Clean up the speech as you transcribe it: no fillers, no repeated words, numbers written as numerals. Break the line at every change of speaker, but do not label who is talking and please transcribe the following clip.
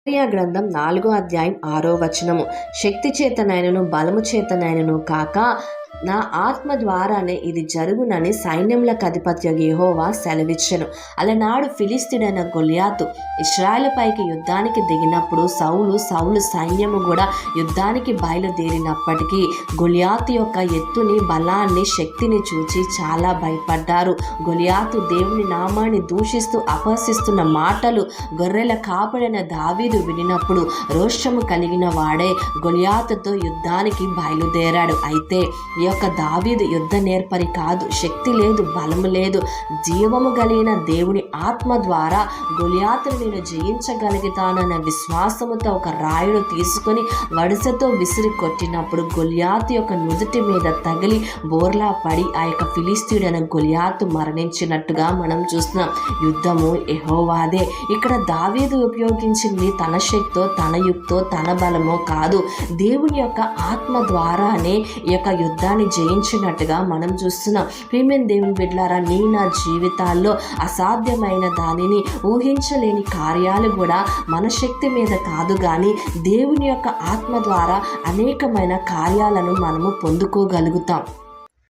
యెషయా గ్రంథం 4వ అధ్యాయం 6వ వచనము. శక్తి చేతనైనను బలము చేతనైనను కాక నా ఆత్మ ద్వారానే ఇది జరుగునని సైన్యములకు అధిపత్యగు యెహోవా సెలవిచ్చెను. అలనాడు ఫిలిష్తీయుడైన గొల్యాతు ఇశ్రాయేలు పైకి యుద్ధానికి దిగినప్పుడు సౌలు సైన్యము కూడా యుద్ధానికి బయలుదేరినప్పటికీ గొల్యాతు యొక్క ఎత్తుని, బలాన్ని, శక్తిని చూచి చాలా భయపడ్డారు. గొల్యాతు దేవుని నామాన్ని దూషిస్తూ అపహసిస్తున్న మాటలు గొర్రెల కాపడైన దావీదు వినినప్పుడు రోషము కలిగిన వాడే గొల్యాతుతో యుద్ధానికి బయలుదేరాడు. అయితే ఈ యొక్క దావీదు యుద్ధ నేర్పరి కాదు, శక్తి లేదు, బలము లేదు. జీవము కలిగిన దేవుని ఆత్మ ద్వారా గొల్యాతును నేను జయించగలుగుతానన్న విశ్వాసముతో ఒక రాయుడు తీసుకొని వడిసెతో విసిరి కొట్టినప్పుడు గొల్యాతు యొక్క నుదుటి మీద తగిలి బోర్లా పడి ఆ యొక్క ఫిలిష్తీయుడైన గొల్యాతు మరణించినట్టుగా మనం చూస్తున్నాం. యుద్ధము యెహోవాదే. ఇక్కడ దావీదు ఉపయోగించింది తన శక్తితో, తన యుక్తో, తన బలమో కాదు, దేవుని యొక్క ఆత్మ ద్వారానే ఈ యొక్క యుద్ధాన్ని జయించినట్టుగా మనం చూస్తున్నాం. ప్రియమైన దేవుని బిడ్డలారా, నా జీవితాల్లో అసాధ్యమైన దానిని, ఊహించలేని కార్యాలు కూడా మన శక్తి మీద కాదు కానీ దేవుని యొక్క ఆత్మ ద్వారా అనేకమైన కార్యాలను మనము పొందుకోగలుగుతాం.